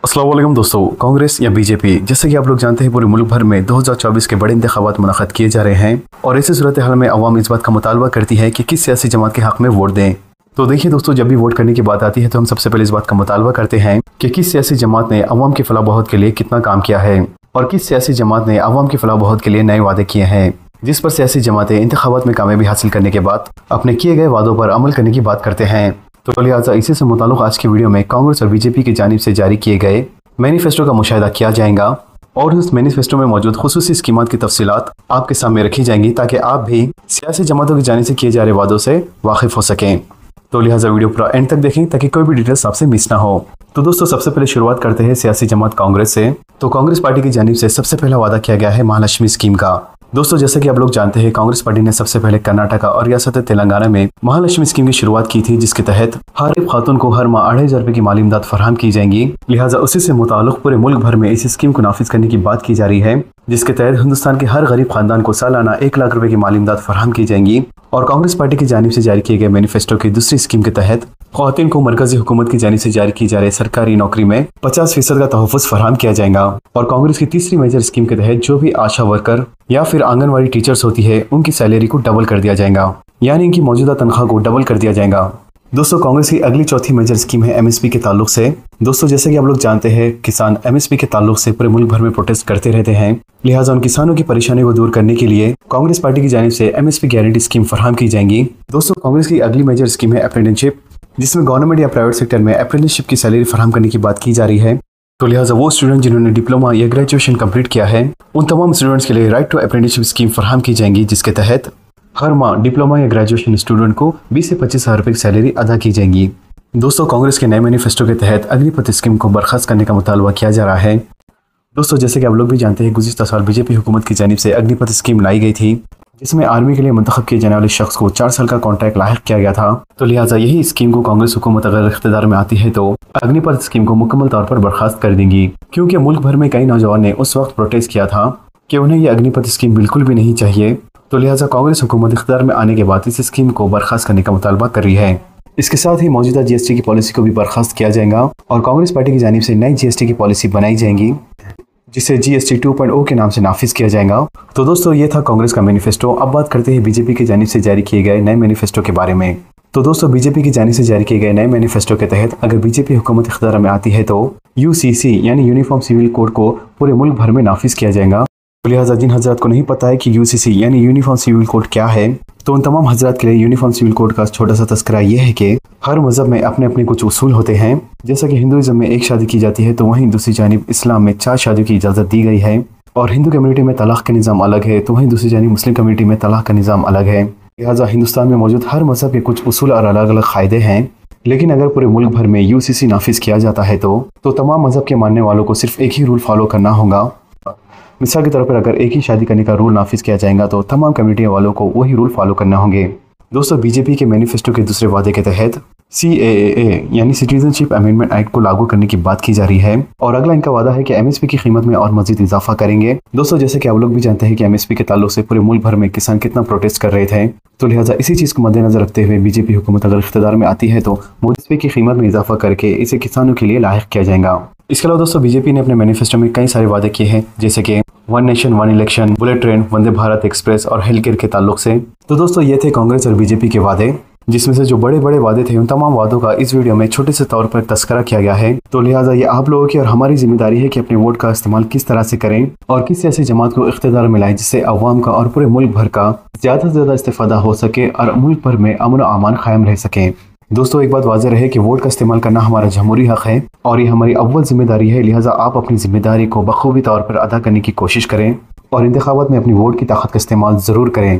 अस्सलाम वालेकुम दोस्तों। कांग्रेस या बीजेपी, जैसे कि आप लोग जानते हैं पूरे मुल्क भर में 2024 के बड़े इंतखाबात मुनक़्क़द किए जा रहे हैं और ऐसी सूरत हाल में अवाम इस बात का मुतालबा करती है कि किस सियासी जमात के हक़ में वोट दें। तो देखिए दोस्तों, जब भी वोट करने की बात आती है तो हम सबसे पहले इस बात का मुतालबा करते हैं कि किस सियासी जमात ने अवाम की फलाह बहबूद के लिए कितना काम किया है और किस सियासी जमात ने अवाम की फलाह बहबूद के लिए नए वादे किए हैं, जिस पर सियासी जमातें इंतखाबात में कामयाबी हासिल करने के बाद अपने किए गए वादों पर अमल करने की बात करते हैं। तो लिहाजा इसी से मुताल्लिक़ आज की वीडियो में कांग्रेस और बीजेपी की जानिब से जारी किए गए मैनिफेस्टो का मुशाहिदा किया जाएगा और उस मैनिफेस्टो में मौजूद खुसूसी स्कीमात की तफसीलात आपके सामने रखी जाएंगी ताकि आप भी सियासी जमातों की जानिब से किए जा रहे वादों से वाकिफ हो सकें। तो लिहाजा वीडियो पूरा एंड तक देखें ताकि कोई भी डिटेल्स आपसे मिस ना हो। तो दोस्तों, सबसे पहले शुरुआत करते हैं सियासी जमात कांग्रेस से। तो कांग्रेस पार्टी की जानिब से सबसे पहला वादा किया गया है महालक्ष्मी स्कीम का। दोस्तों, जैसे कि आप लोग जानते हैं, कांग्रेस पार्टी ने सबसे पहले कर्नाटका और रियासत तेलंगाना में महालक्ष्मी स्कीम की शुरुआत की थी, जिसके तहत हर एक खातून को हर माह 2500 रुपए की माली इमदाद फराहम की जाएंगी। लिहाजा उसी से मुताल्लिक़ पूरे मुल्क भर में इस स्कीम को नाफिज करने की बात की जा रही है, जिसके तहत हिंदुस्तान के हर गरीब खानदान को सालाना 1 लाख रुपए की माली इमदाद फराहम की जाएंगी। और कांग्रेस पार्टी की जानिब से जारी किए गए मैनिफेस्टो की दूसरी स्कीम के तहत ख़वातीन को मरकजी हुकूमत की जानिब से जारी की जा रही सरकारी नौकरी में 50% का तहफ़्फ़ुज़ फराहम किया जाएगा। और कांग्रेस की तीसरी मेजर स्कीम के तहत जो भी आशा वर्कर या फिर आंगनवाड़ी टीचर्स होती है, उनकी सैलरी को डबल कर दिया जाएगा, यानी इनकी मौजूदा तनख्वाह को डबल कर दिया जाएगा। दोस्तों, कांग्रेस की अगली चौथी मेजर स्कीम है एमएसपी के ताल्लुक से। दोस्तों, जैसे कि आप लोग जानते हैं, किसान एमएसपी के ताल्लुक से पूरे मुल्क भर में प्रोटेस्ट करते रहते हैं। लिहाजा उन किसानों की परेशानी को दूर करने के लिए कांग्रेस पार्टी की जानिब से एमएसपी गारंटी स्कीम फराहम की जाएंगी। दोस्तों, कांग्रेस की अगली मेजर स्कीम है अप्रेंटिसशिप, जिसमें गवर्नमेंट या प्राइवेट सेक्टर में अप्रेंटिसशिप की सैलरी फराहम करने की बात की जा रही है। तो लिहाजा वो स्टूडेंट जिन्होंने डिप्लोमा या ग्रेजुएशन कंप्लीट किया है, उन तमाम स्टूडेंट्स के लिए राइट टू अप्रेंटिसशिप स्कीम फराहम की जाएंगी, जिसके तहत हर माह डिप्लोमा या ग्रेजुएशन स्टूडेंट को 20 से 25 हज़ार रुपए की सैलरी अदा की जाएंगी। दोस्तों, कांग्रेस के नए मैनिफेस्टो के तहत अग्निपथ स्कीम को बर्खास्त करने का मुतालबा किया जा रहा है। दोस्तों, जैसे कि आप लोग भी जानते हैं, गुज़िश्ता साल बीजेपी हुकूमत की जानिब से अग्निपथ स्कीम लाई गई थी, जिसमें आर्मी के लिए मुंतखब किए जाने वाले शख्स को 4 साल का कॉन्ट्रैक्ट लाहिक किया गया था। तो लिहाजा यही स्कीम को कांग्रेस हुकूमत अगर इख्तियार में आती है तो अग्निपथ स्कीम को मुकम्मल तौर पर बर्खास्त कर देंगी, क्योंकि मुल्क भर में कई नौजवान ने उस वक्त प्रोटेस्ट किया था कि उन्हें यह अग्निपथ स्कीम बिल्कुल भी नहीं चाहिए। तो लिहाजा कांग्रेस हुकूमत इख्तियार में आने के बाद इस स्कीम को बर्खास्त करने का मुतालबा कर रही है। इसके साथ ही मौजूदा जीएसटी की पॉलिसी को भी बर्खास्त किया जाएगा और कांग्रेस पार्टी की जानिब से नई जीएसटी की पॉलिसी बनाई जाएगी, जिसे जीएसटी 2.0 के नाम से नाफिज किया जाएगा। तो दोस्तों, ये था कांग्रेस का मैनिफेस्टो। अब बात करते हैं बीजेपी की जानिब से जारी किए गए नए मैनिफेस्टो के बारे में। तो दोस्तों, बीजेपी की जानिब से जारी किए गए नए मैनिफेस्टो के तहत अगर बीजेपी हुकूमत इख्तियार में आती है तो यूसीसी यानी यूनिफॉर्म सिविल कोड को पूरे मुल्क भर में नाफिज किया जाएगा। लिहाजा जिन हजरात को नहीं पता है कि यूसीसी यानी यूनिफॉर्म सिविल कोड क्या है, तो उन तमाम हजरात के लिए यूनिफॉर्म सिविल कोड का छोटा सा तस्करा यह है कि हर मजहब में अपने अपने कुछ उसूल होते हैं। जैसा कि हिंदुइज्म में 1 शादी की जाती है, तो वहीं दूसरी जानिब इस्लाम में 4 शादियों की इजाज़त दी गई है। और हिंदू कम्युनिटी में तलाक का निज़ाम अलग है, तो वहीं दूसरी जानिब मुस्लिम कम्युनिटी में तलाक का निज़ाम अलग है। लिहाजा हिंदुस्तान में मौजूद हर मजहब के कुछ उसूल और अलग अलग क़ायदे हैं। लेकिन अगर पूरे मुल्क भर में यूसीसी नाफिज किया जाता है तो तमाम मजहब के मानने वालों को सिर्फ एक ही रूल फॉलो करना होगा। मिसाल के तौर पर अगर एक ही शादी करने का रूल नाफिज किया जाएगा तो तमाम कम्युनिटी वालों को वही रूल फॉलो करना होंगे। दोस्तों, बीजेपी के मैनिफेस्टो के दूसरे वादे के तहत CAA यानी सिटीजनशिप अमेंडमेंट एक्ट को लागू करने की बात की जा रही है और अगला इनका वादा है कि एमएसपी की कीमत में और मजीद इजाफा करेंगे। दोस्तों, जैसे कि आप लोग भी जानते हैं कि एमएसपी के ताल्लुक से पूरे मुल्क भर में किसान कितना प्रोटेस्ट कर रहे थे, तो लिहाजा इसी चीज़ को मद्देनजर रखते हुए बीजेपी हुकूमत अगर इख्तियार में आती है तो एमएसपी की कीमत में इजाफा करके इसे किसानों के लिए लायक किया जाएगा। इसके अलावा दोस्तों, बीजेपी ने अपने मैनिफेस्टो में कई सारे वादे किए हैं, जैसे कि 1 nation 1 election, bullet train, Vande Bharat express और हेल्थ केयर के ताल्लुक से। तो दोस्तों, ये थे कांग्रेस और बीजेपी के वादे, जिसमें से जो बड़े बड़े वादे थे उन तमाम वादों का इस वीडियो में छोटे से तौर पर तस्करा किया गया है। तो लिहाजा ये आप लोगों की और हमारी जिम्मेदारी है कि अपने वोट का इस्तेमाल किस तरह से करें और किस ऐसी जमात को इख्तियार में लाएं जिससे अवाम का और पूरे मुल्क भर का ज़्यादा से ज़्यादा इस्तेफादा हो सके और मुल्क भर में अमन और अमान कायम रह सके। दोस्तों, एक बात वाज़ेह रहे कि वोट का इस्तेमाल करना हमारा जमहूरी हक़ है और ये हमारी अव्वल जिम्मेदारी है। लिहाजा आप अपनी जिम्मेदारी को बखूबी तौर पर अदा करने की कोशिश करें और इंतखाबात में अपनी वोट की ताकत का इस्तेमाल ज़रूर करें।